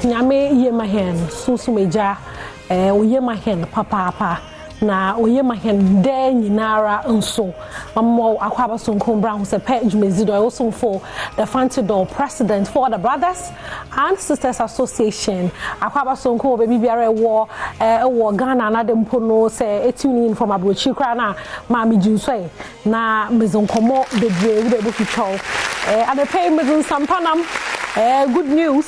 nyame ye mahen susu meja oye mahen papa na oye mahen de nyinara nso mamo akwaba sonko brown Ahosepe Jumezido also for the Fantidor president for the Brothers and Sisters Association akwaba sonko baby biara wo Ghana na dem pono say etuni from abrochi kra na ma me jinso na mezonkomo bebre we be fitcho adepe mezon sampanam good news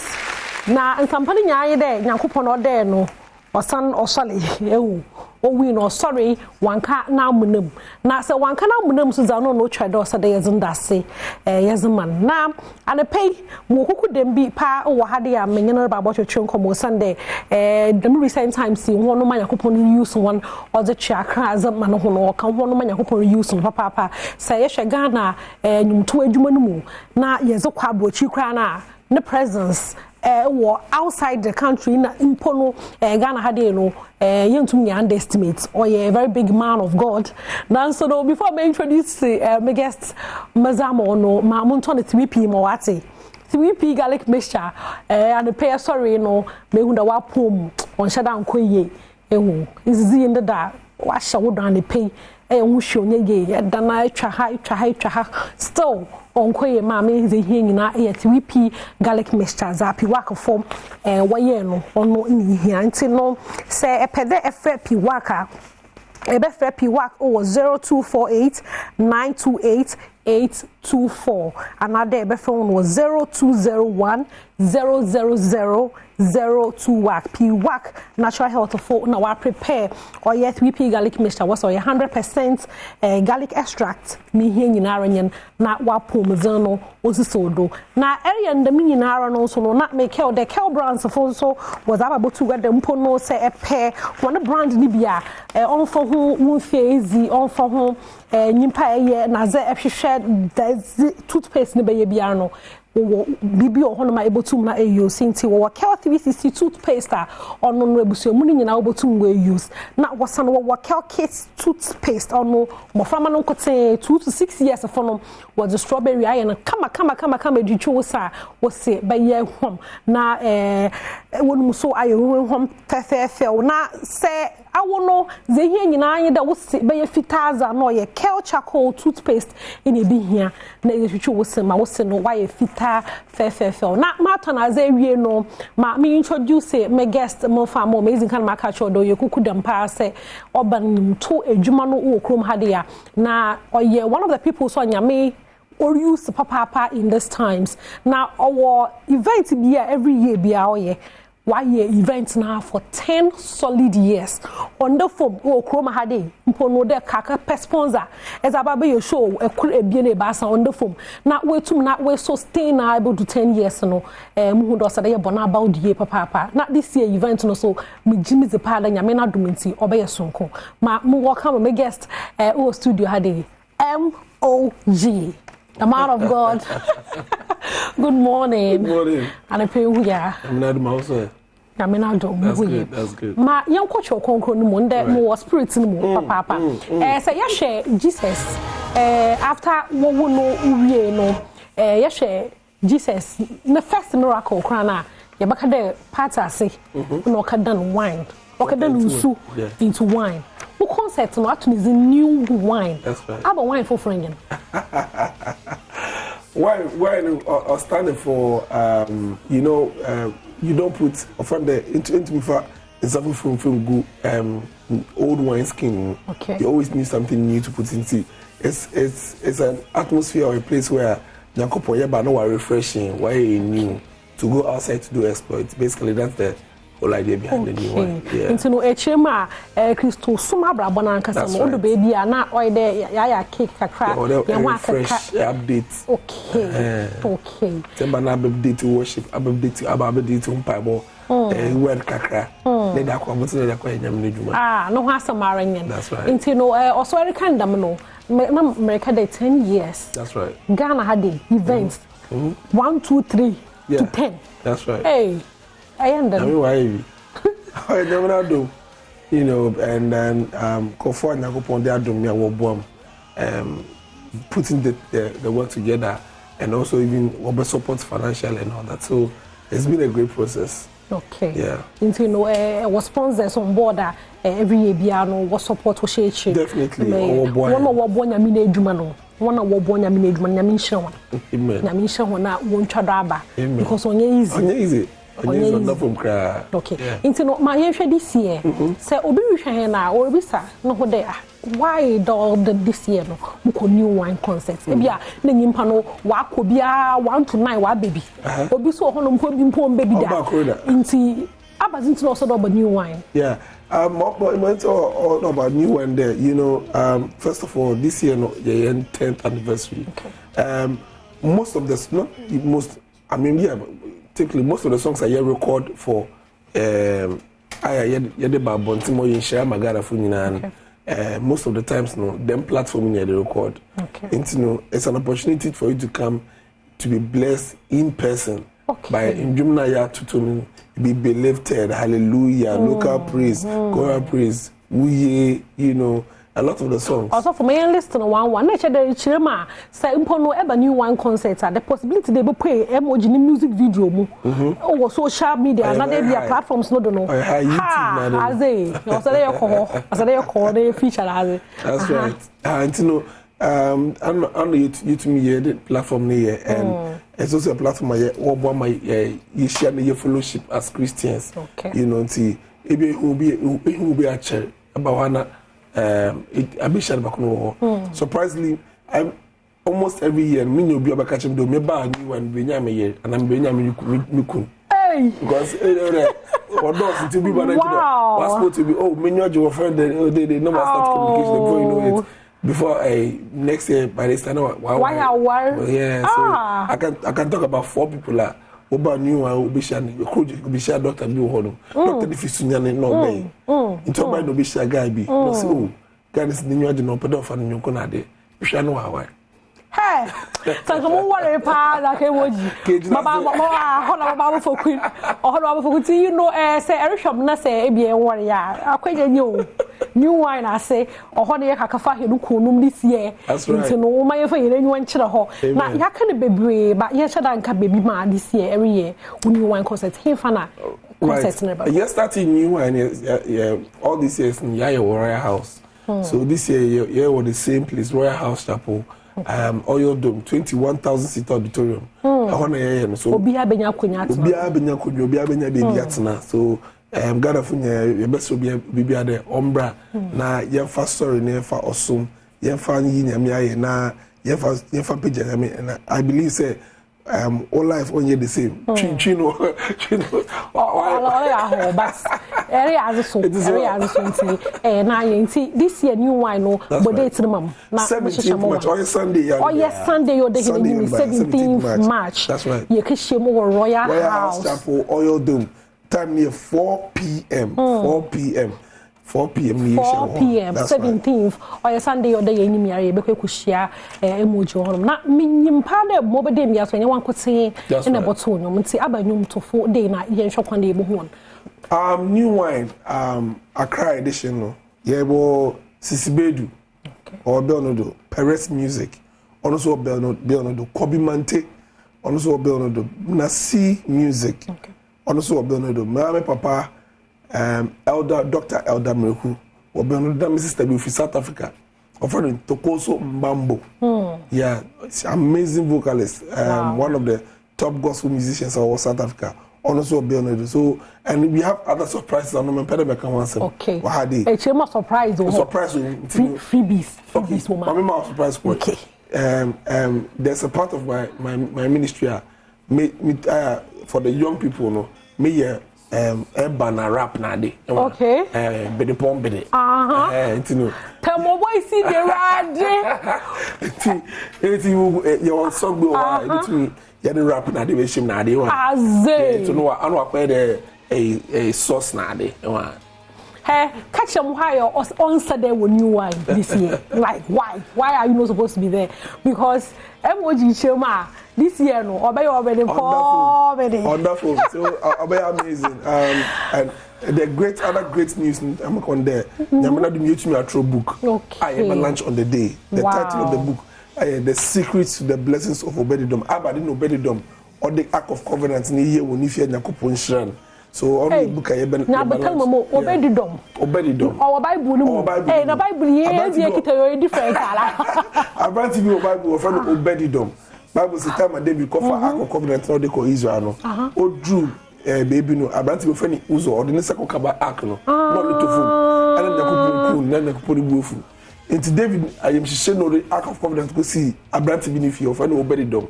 na nsampani nyaye de nyankopon ode no osan osole ewu we no sorry wanka na munam na se wanka na munam so za no twede so de yezinda se yeziman na anepei mo kuku dem bi pa wo hade ya menyene ba bo twetwe nkomo sande dem recent times si ho no manyakopon use one or the chakra azama no ho no kan ho no manyakopon use no papa se ye hwe Ghana nyumto adwuma no mu na yezekwa abrochi kra na the presence outside the country na impono Ghana hade no yentum ya underestimate or a very big man of God. Now so before I introduce my guest Mazamo no ma monton 3p mo wate 3p garlic mixture and the pay sorry no me hunda wa pom on shada nkoye ehu izizi in the da wa shawo dan the pay ehunhwe onye dana twa ha still onkoye maame ze hie nyina 3p garlic mixture zapi waka form waye no ono ni hia nti no se epede FP waka FP waka 0248 928 824 another ebe phone was 0201 000 02 wak p wak natural health for na wa prepare or yet 3p garlic mixture was or 100% garlic extract ni hie nyinara nyen na wa pomzano osisodo na area ndam nyinara no so no na make the kel brands for so was about to get them pono say a pair one brand ni bia on for ho wonfezi on for ho nyimpa eye na ze ehwehwe toothpaste ni be bia no bibi ohono ma ebotum na use nti wo kel 360 toothpaste ono no ebusu mu ni nyina obotum we use na wasan wo kel kit toothpaste ono moframa no nkote 2 to 6 years for no was the strawberry iron kama edwitwo sa wo se ba ye hom na wonu so aye hom fefefe na se awono ze hia nyina anye da wo se ba ye fitaza no ye kel charcoal toothpaste in e bi hia na edwitwo wo se ma wo se no wa ye fitaza fefefe na mato na ze wie no ma me introduce my guest mo fa mo amazing kan ma ka chodo ye kuku dem pa se oban to adwuma no wo krom hade ya na oye one of the people so nyame or use papa in these times now our event be every year be oye why year event now for 10 solid years on the form o kroma hade mpono de kaka per sponsor as about your show e bie na ba on the form na wetum na we sustain na able to 10 years no mu do so dey bona about the papa na this year event no so me jimi ze pa da nyame na dominti obeye sonko ma mu welcome my guest o studio hade MOG the man of God. Good morning. Good morning. And I pay you here. I'm Adom also. I'm Adom. That's good. Ma young coach or concro no monde more spirits no papa. Say ya share Jesus. After what we know no ya share Jesus the first miracle krana ya baka de party ase no ka dan wine. Okay dan usu into wine. Who concept no actually is a new wine. That's right. About wine for friend. Wine are standing for you don't put from the into before it's something from good old wine skin. Okay. You always need something new to put into. It's an atmosphere or a place where Nyankopon yeba no refreshing, why new to go outside to do exploits. Basically that's the whole idea behind the new one. Yeah. Into no echema Christo suma bra bona nkasa no do baby na oy de ya cake kakra ya wa fresh update. Okay. Temba na update to worship, update to update to mpabo. Word kakra. Let that come to the kwa nyam nedwuma. No ha samara nyen. That's right. Into no also American dam no. Na America dey 10 years. That's right. Ghana had events 1 2 3 to 10. That's right. Hey. I am I mean, why? I never do. You know, and then Kofo and Nagopon, they are doing me a Badwam, putting the work together, and also even support financial and all that. So it's been a great process. Okay. Yeah. Into was sponsors on board every year biano was support was share. Definitely. One of one yamine jumano. One of one yamine juman yamisha. Amen. Yamisha one won't traba. Amen. Because on easy. Okay. Yeah. Into no my year this year. Say obi na or bisa no ho there. Why do this year no muko new wine concert. Ebia na nyimpa no wa ko bia 1 to 9 wa baby. Obi so ho no mpo baby da. Inti abazinti no so do new wine. Yeah. All about new wine there. You know, first of all, this year no the 10th anniversary. Okay. Typically most of the songs I record for most of the times no them platform they record. Okay. And you know, it's an opportunity for you to come to be blessed in person. Okay. By Njumna ya tutu be lifted, hallelujah, local praise, choral praise, you know, a lot of the songs. Also for my list on one nature the chirema say impono eba new one concert the possibility they be play emoji ni music video mu or social media another be platforms no do no as they also they call they feature as that's right. And you know on you to me the platform here and it's also a platform where my you share your fellowship as Christians. Okay. You know see ebe who be a chair about surprisingly, I'm almost every year. Me no be able to catch him. Do me buy new one. Bring me here, and I'm bringing me kun. Hey. Because or those to be managed. Was supposed to be me know your friend. They never start communication before you know it. Before next year by this time, why? Yeah, so I can talk about 4 people like. Oba new one be share doctor bi ho doctor the fisunya no be into by no be share guy bi no say oh guy is the new no pedo fa no ko na de hwa no wa hey so come worry pa like emoji baba hola for queen hola for queen you know say erishop na say e bi worry ya akwaje nyo new wine I say oho de kakafa he no kunum this year into no wo maye fa yere nyu nkyere ho na ya ka ne bebre ba ye cheda nka baby ma this year every year new wine concert he fa na concert never yes starting new wine yeah all these years in Royal House so this year were the same place Royal House Chapel oil dome 21,000 seat auditorium so obi abenya konya baby atna so Ghana funya yebese obi ade ombra na yemfa story na yemfa osum yemfa yi nyame aye na yemfa page na I believe say all life only the same chino all ya ho but area as so na yenti this year new wine no but date mam na 17th March Sunday you're the 17th March that's right you can share more Royal House Chapel oil dome time near 4 p.m. 4 p.m. 17th or Sunday or the Yenimia Bekushia emoji na minyimpa de mobede mia so anyone could say in a bottle no see abanum to 4 day na yen shop one day bo new wine Accra edition no yebo Sisibedu or Belnodo Paris music also Belnodo Kobe Mante also Belnodo Nasi music also Belnodo my papa Dr. Elder Mreku or Belnodo sister from South Africa offering Tokoso Mbambo yeah it's amazing vocalist one of the top gospel musicians of South Africa also Belnodo so and we have other surprises on the okay a chema surprise freebies woman I'm surprise okay there's a part of my ministry for the young people no me banner rap na de okay bede pom bede you know tamo boy see the rad your song go into ya the rap na de we shim na de one to know anu akwa de a sauce na de one catch them why on Saturday when you wine this year like why are you not supposed to be there because emoji chema this year no obey already wonderful so obey amazing and the other great news I'm on there nyamena do me to atro book I have a lunch on the day the title of the book the secrets to the blessings of obedidom abadi no obedidom or the act of covenant ni here woni fie nyakopon shran So only book a ben. Na betel mo obedidom. Obedidom. Our Bible no. Eh na Bible ye be kita yo different ala. Abranti bi Bible friend obedidom. Bible say time and David cover Ark Covenant no dey call Israel no. O drew baby no abranti bi friend Uzo or the second kaba Ark no. No me to fu. Ana na ko kun na na ko di buofu. Into David I am she no the Ark of Covenant go see abranti bi ni fi friend obedidom.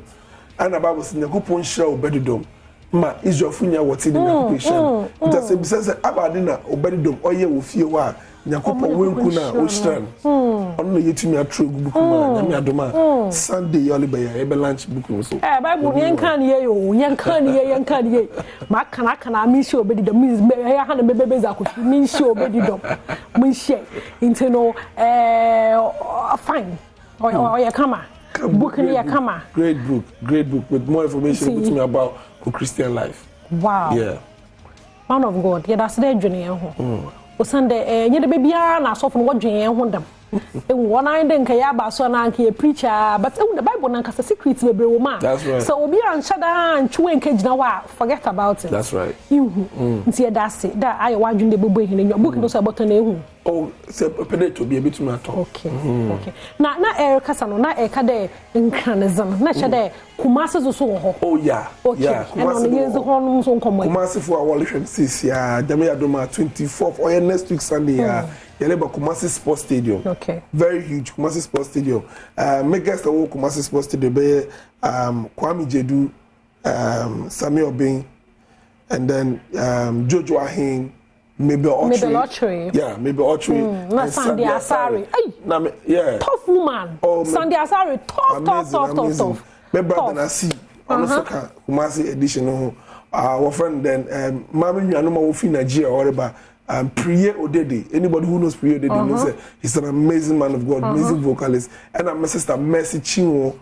And the Bible says, "Nyakopon share obedidom." Ma Israel funya wati ni nyakopon. Nta se bisa se abadina obedidom oye wo fie wa nyakopon wenku na oshran. Ono yetumi atro buku ma nyame adoma. Sunday yoli be ya ebe lunch buku so. Bible yenkan ye yo, yenkan ye. Ma kana mi shi obedidom means ya ha na bebe za ko mi shi obedidom. Mi shi. Into no fine. Oya kama. Book here, come on. Great book with more information with me about Christian life. Wow. Yeah. Man of God, yeah, that's their journey. O Sunday, you the baby na so from what journey them. E one I then kaya ba so na nke preacher, but the Bible na kasa secret bebre wo ma. That's right. So obi an shada an chwe nke na wa forget about it. That's right. Nti that's it. That I wadwun de bobo hin your book no so about na ehu. Oh, say pede to be a bit to talk. Okay. Okay. Na kasa no na ka de nkranism. Na che de Kumasi so ho. Oh yeah. Okay. Yeah. Kumasi no yenze ho no so nkomo. Kumasi for our election sis ya Jame Adoma 24th or next week Sunday ya. Yeleba Kumasi Sports Stadium. Okay. Very huge Kumasi Sports Stadium. Make guests the whole Kumasi Sports Stadium be Kwame Jedu, Samuel Obeng, and then Jojo Ahin, maybe Autry. Yeah, maybe Autry. Na Sandy Asari. Yeah. Tough woman. Oh, Sandy Asari, tough. My brother na see. On the Kumasi edition. Our friend then Mami Nyanuma Wofi Nigeria or about Priye Odede. Anybody who knows Priye Odede knows he's an amazing man of God, amazing vocalist. And my sister Mercy Chinwo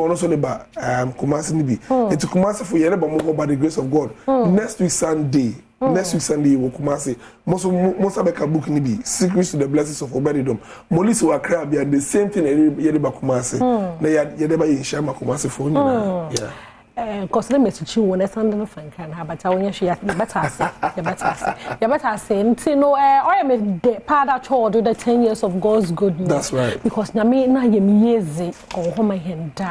also about Kumasi Nibi. And to Kumasi for Yereba Moko by the grace of God. Next week Sunday wo Kumasi. Most abeka book Nibi. Secrets to the blessings of Obedidom. Molisi wa crab and the same thing Yereba Kumasi. Na Yereba Yishama Kumasi for yeah. Because the message you want to send them fan can have, but I want you to better say. You know, I am a part of child with the 10 years of God's goodness. That's right. Because na me na years or home my hand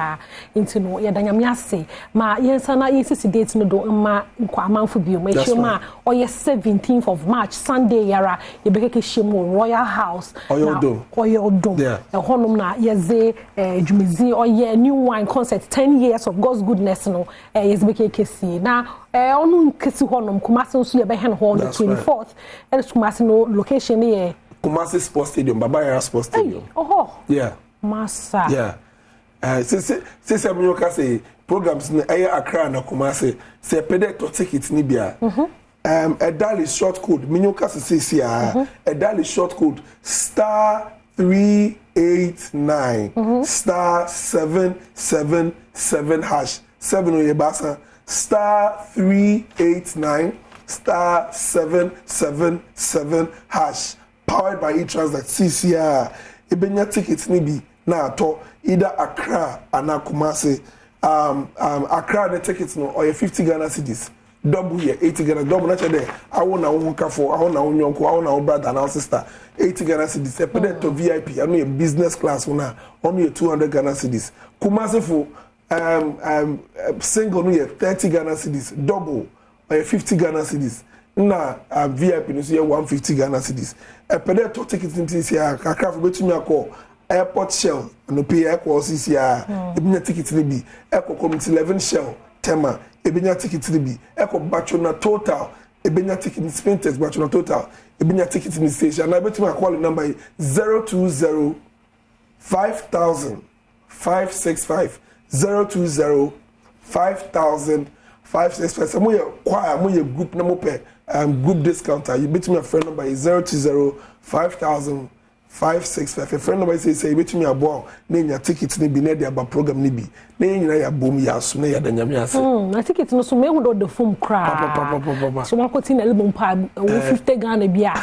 into no ya danyamiase ma yensana yesi date no do ma nkwa amanfo bio ma shema or 17th of March Sunday yara ye bekeke shemo Royal House Oyodom yeah honum na yeze jumezi or ye new wine concert 10 years of God's goodness no yeze bekeke si na onu nkesi honum Kumasi nso ye be hen ho the 24th and Kumasi no location ye Kumasi Sports Stadium Babaya Sports Stadium yeah massa yeah since I'm your say programs na Accra na Kumasi say pede to ticket ni bia a daily short code minyoka say a daily short code *389 *777 hash 7 oye basa *389 *777 hash powered by e-transact CCR ebenya tickets ni bi na ato either Accra and Kumasi. Accra the tickets no or 50 Ghana cedis. Double here 80 Ghana double na there. I want one for I want one yonko I want brother and sister 80 Ghana cedis. Separate to VIP. I know a business class one only 200 Ghana cedis. Kumasi for single no 30 Ghana cedis. Double or 50 Ghana cedis. Na VIP no so 150 Ghana cedis. Pede to tickets in this year Accra for betumi akọ airport shell no pay airport CCR ebinya ticket ni bi airport community 11 shell tema ebinya ticket ni bi airport Bachona total ebinya ticket spintex Bachona total ebinya ticket ni station na betuma call number 020 5000 565 020 5000 565 some way choir mo group na mo pe group discount you betuma friend number is 020 5000 565 a friend number say betumi abo na nya ticket ni bi na dey aba program ni bi na nyina ya bom ya so na ya danyame ase na ticket no so me hu do the phone cra so ma koti na album pa 50 Ghana bia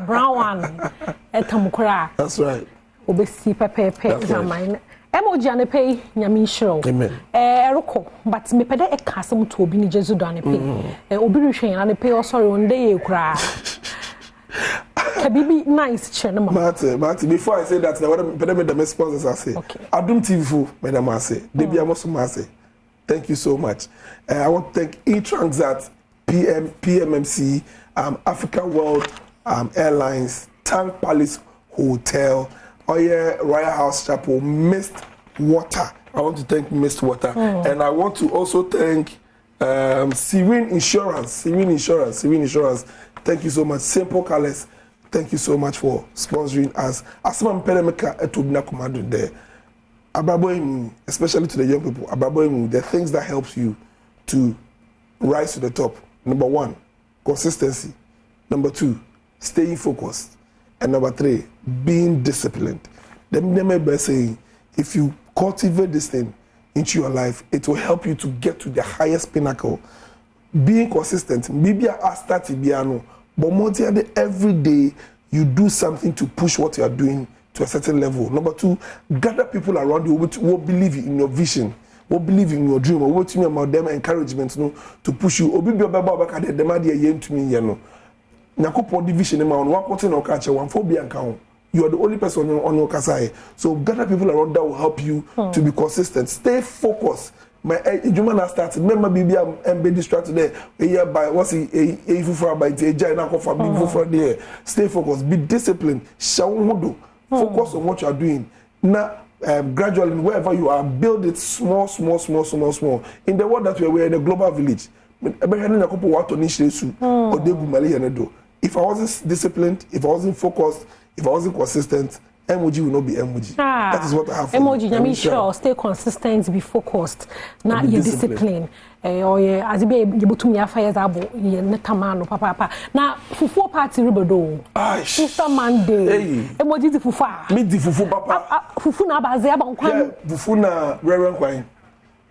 brown one etam cra that's right obesi pepe zaman emoji ane pay nyame nhiro amen eroko but me pede e ka asem to obi ni jesu do ane pay obi rehwen ane pay o sorry on dey ekura Kabibi nice channel. Marty, before I say that, I want to the sponsors I say. Okay. Adom TV, Madam I say. Debbie Amoso thank you so much. I want to thank E-Transat, PMMC, Africa World Airlines, Tank Palace Hotel, Oye Royal House Chapel, Mist Water. I want to thank Mist Water. And I want to also thank Serene Insurance. Thank you so much. Simple Colors. Thank you so much for sponsoring us. Asma Mpedemeka etobina komando there. Ababoyim, especially to the young people, ababoyim, the things that helps you to rise to the top. Number 1, consistency. Number 2, staying focused. And number 3, being disciplined. Them by saying, if you cultivate this thing into your life, it will help you to get to the highest pinnacle. Being consistent, maybe I start to but more every day you do something to push what you are doing to a certain level. Number 2, gather people around you who believe in your vision, who believe in your dream, or what you mean about them encouragement, to push you. Obi be baba ka dem ade yen to me no. Nyakopon division ma on one person no catch one phobia account. You are the only person on your kasai. So gather people around that will help you to be consistent. Stay focused. My human has started. Remember, baby, I'm be distracted there. A by what's a for by the giant for big for there. Stay focused. Be disciplined. Focus on what you are doing. Now, gradually, wherever you are, build it small. In the world that we are in a global village. If I wasn't disciplined, if I wasn't focused, if I wasn't consistent, emoji will not be emoji. That is what I have for emoji, I mean, sure, stay consistent, be focused, not your discipline. Or as be able to me affairs abo, netamano, papa. Now, fufu party ribodo. Easter Monday. Emoji the fufa. Me the fufu papa. Fufu na baze aba nkwan. Fufu na reverend kwan.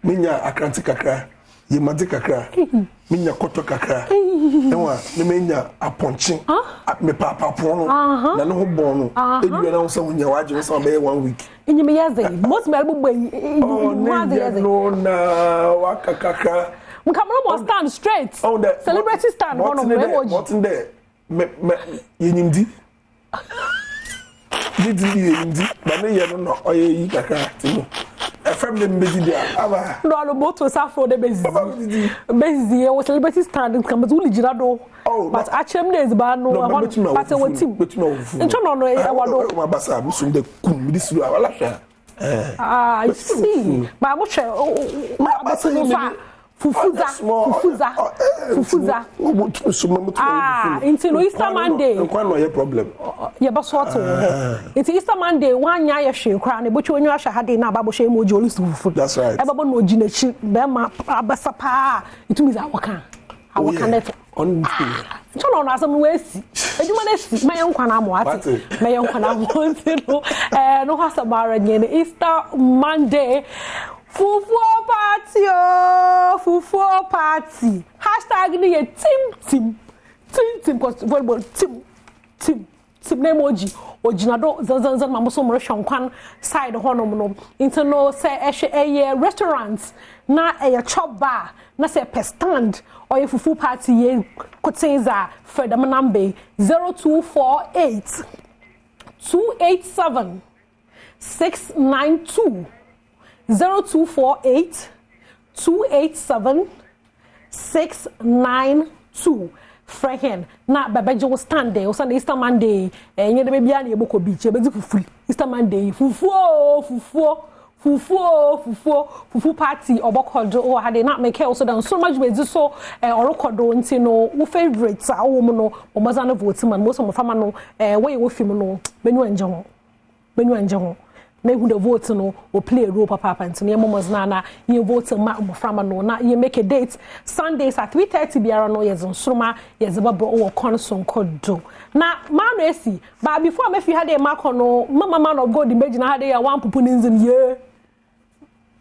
Minya akranti kakra. Ye madi kakra. Minya koto kakra. Enwa me menya aponche. Me papa pono. Na no ho bon no. Edua na so nya waje so be 1 week. Enyime yaze. Most me albo boy. No na waka kakra. Mkamro mo stand straight. Celebrity stand one of emoji. What in there? Me yenyimdi. Yenyimdi. Ba me ye no oye yi kakra tinu. From the media, no, both was after the basis. Basically, was celebrity standing come to Ligado. Oh, but actually, there's bad no, but what team, but no, and no, my bassa, Muslim, the kum, this is our lasha. I see, but I'm not sure. Fufuza. Into Easter Monday. No problem. Yeah, but what? It's Easter Monday. 1 year she crown. But when you are had na babo she moji only food. That's right. Eba no jine chi. Bema abasapa. It means our can. Our can. On. So no na some way si. Ejuma na si. Me yon kwana mo ati. Me yon kwana mo ntino. No hasa bara nyene Easter Monday. Fufu party. Hashtag ni team cause volleyball team emoji ojinado zanzan mamoso mo hwankwan side honom no interno say ehwe restaurants na chop bar na say per stand or fufu party ye kotenza fedam number 0248 287 692 0248 287 692 Frehen na babaje wo stand there o stand Easter Monday enye de bia na eboko beach e bezi fufu Easter Monday fufu party obokodo o hade na make also dan so much bezi so orokodo nti no wo favorites a wo mu no obaza na vote man mo so mo fama no we wo film no benu anje ho na who the vote no or play a role papa and near momos nana you vote from no na you make a date Sundays at 3:30 biara no yes on sroma yes babo o konson kodo na man esi but before me fi had a mark no mama man of God imagine had a one pupu ninzin ye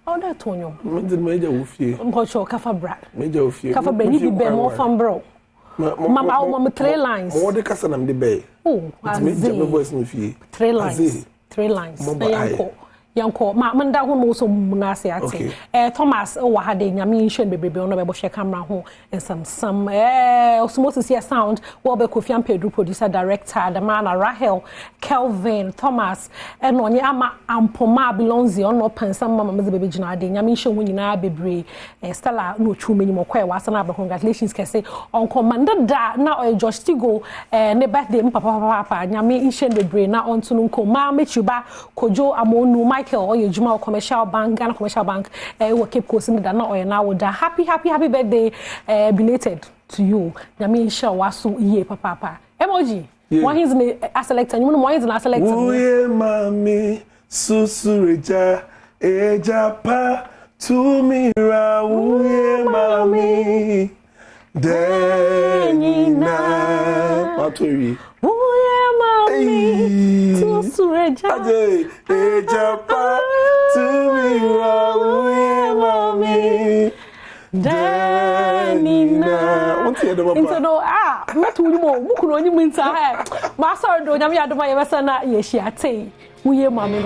all that tonyo major ofie mpocho kafa bra major ofie kafa bra ni be more fan bro mama o mama 3 lines what the kasa na me be oh major me voice no fie 3 lines 3 lines. yanko ma manda ho no so muna se ate Thomas o wa ha de nyame nhwe bebrebe ono be bo hwe camera ho some osmosis here sound wo be Kofi Pedro producer director the man Rahel Kelvin Thomas and onye ama ampoma belongs ono pensa mama me be gina de nyame nhwe ho nyina bebre Stella no twume nyimo kwa wa sana be congratulations kese on commander da na o Josh Tigo ne birthday papa nyame nhwe bebre na onto no nkoma mechuba kojo amonu Michael or Juma commercial bank Ghana commercial bank we keep coasting da na o na wo da happy birthday belated to you nyame nhwe waso iye papa emoji one is in a selector you know one is in a selector oye mami susureja ejapa tumira oye mami denina paturi oye mami susureja ejapa tumira oye mami denina into no not we mo mukuno nyi minta ma sorry do nyame adoma ye besa na ye hia tei uye mami